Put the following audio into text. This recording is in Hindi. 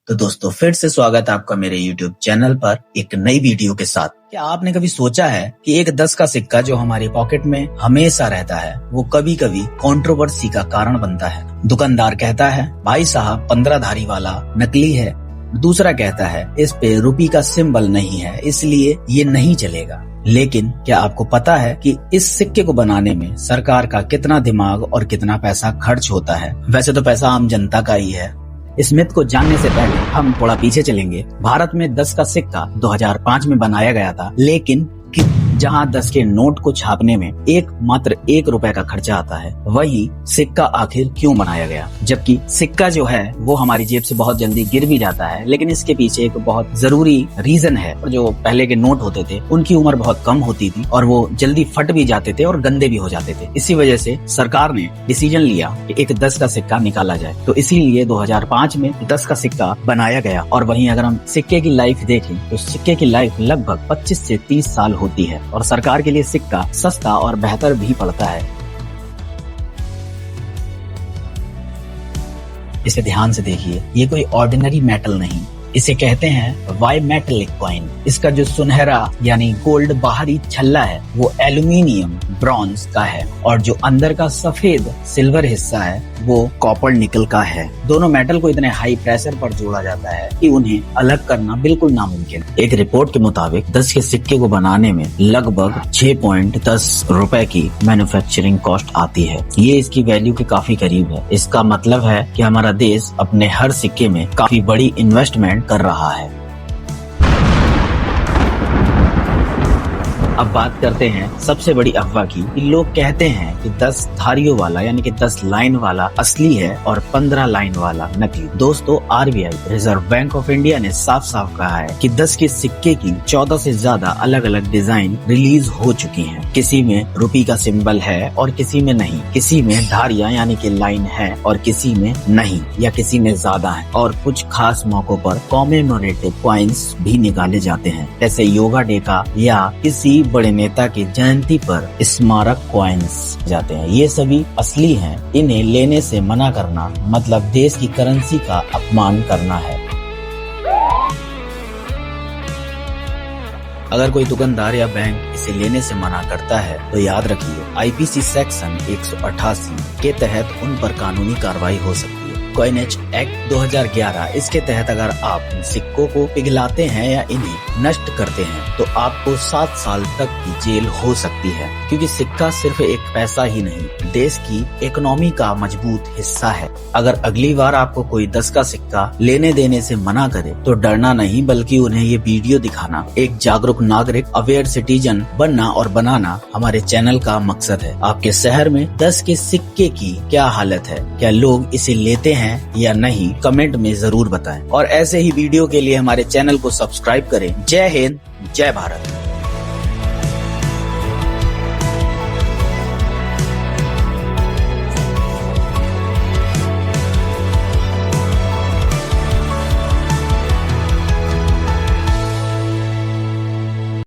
तो दोस्तों फिर से स्वागत है आपका मेरे YouTube चैनल पर एक नई वीडियो के साथ। क्या आपने कभी सोचा है कि एक 10 का सिक्का जो हमारे पॉकेट में हमेशा रहता है वो कभी कभी कंट्रोवर्सी का कारण बनता है। दुकानदार कहता है भाई साहब 15 धारी वाला नकली है, दूसरा कहता है इस पे रुपये का सिंबल नहीं है इसलिए ये नहीं चलेगा। लेकिन क्या आपको पता है कि इस सिक्के को बनाने में सरकार का कितना दिमाग और कितना पैसा खर्च होता है? वैसे तो पैसा आम जनता का ही है। इस मिथ को जानने से पहले हम थोड़ा पीछे चलेंगे। भारत में 10 का सिक्का 2005 में बनाया गया था, लेकिन जहां 10 के नोट को छापने में मात्र 1 रुपए का खर्चा आता है, वही सिक्का आखिर क्यों बनाया गया? जबकि सिक्का जो है वो हमारी जेब से बहुत जल्दी गिर भी जाता है, लेकिन इसके पीछे एक बहुत जरूरी रीजन है। जो पहले के नोट होते थे उनकी उम्र बहुत कम होती थी और वो जल्दी फट भी जाते थे और गंदे भी हो जाते थे। इसी वजह से सरकार ने डिसीजन लिया कि एक 10 का सिक्का निकाला जाए, तो इसीलिए 2005 में 10 का सिक्का बनाया गया। और वहीं अगर हम सिक्के की लाइफ देखें तो सिक्के की लाइफ लगभग 25 से 30 साल होती है और सरकार के लिए सिक्का सस्ता और बेहतर भी पड़ता है। इसे ध्यान से देखिए, ये कोई ऑर्डिनरी मेटल नहीं, इसे कहते हैं बाइमेटेलिक कॉइन। इसका जो सुनहरा यानी गोल्ड बाहरी छल्ला है वो एल्यूमिनियम ब्रॉन्ज का है और जो अंदर का सफेद सिल्वर हिस्सा है वो कॉपर निकल का है। दोनों मेटल को इतने हाई प्रेशर पर जोड़ा जाता है कि उन्हें अलग करना बिल्कुल नामुमकिन। एक रिपोर्ट के मुताबिक 10 के सिक्के को बनाने में लगभग 6.10 रुपए की मैन्युफैक्चरिंग कॉस्ट आती है। ये इसकी वैल्यू के काफी करीब है। इसका मतलब है कि हमारा देश अपने हर सिक्के में काफी बड़ी इन्वेस्टमेंट कर रहा है। अब बात करते हैं सबसे बड़ी अफवाह की। लोग कहते हैं कि 10 धारियों वाला यानी कि 10 लाइन वाला असली है और 15 लाइन वाला नकली। दोस्तों, RBI reserve bank of India ने साफ साफ कहा है कि 10 के सिक्के की 14 से ज्यादा अलग अलग डिजाइन रिलीज हो चुकी हैं। किसी में रुपये का सिंबल है और किसी में नहीं, किसी में धारियां यानी कि लाइन है और किसी में नहीं, या किसी में ज्यादा है। और कुछ खास मौकों पर कॉमेमोरेटिव कॉइन्स भी निकाले जाते हैं, जैसे योगा डे का या किसी बड़े नेता की जयंती पर स्मारक कॉइन्स जाते हैं। ये सभी असली हैं। इन्हें लेने से मना करना मतलब देश की करेंसी का अपमान करना है। अगर कोई दुकानदार या बैंक इसे लेने से मना करता है तो याद रखिए IPC सेक्शन 188 के तहत उन पर कानूनी कार्रवाई हो सकती है। कॉइनेज एक्ट 2011, इसके तहत अगर आप इन सिक्कों को पिघलाते हैं या इन्हें नष्ट करते हैं तो आपको 7 साल तक की जेल हो सकती है, क्योंकि सिक्का सिर्फ एक पैसा ही नहीं, देश की इकोनॉमी का मजबूत हिस्सा है। अगर अगली बार आपको कोई 10 का सिक्का लेने देने से मना करे तो डरना नहीं, बल्कि उन्हें ये वीडियो दिखाना। एक जागरूक नागरिक, अवेयर सिटीजन बनना और बनाना हमारे चैनल का मकसद है। आपके शहर में 10 के सिक्के की क्या हालत है? क्या लोग इसे लेते हैं या नहीं? कमेंट में जरूर बताएं और ऐसे ही वीडियो के लिए हमारे चैनल को सब्सक्राइब करें। जय हिंद, जय भारत।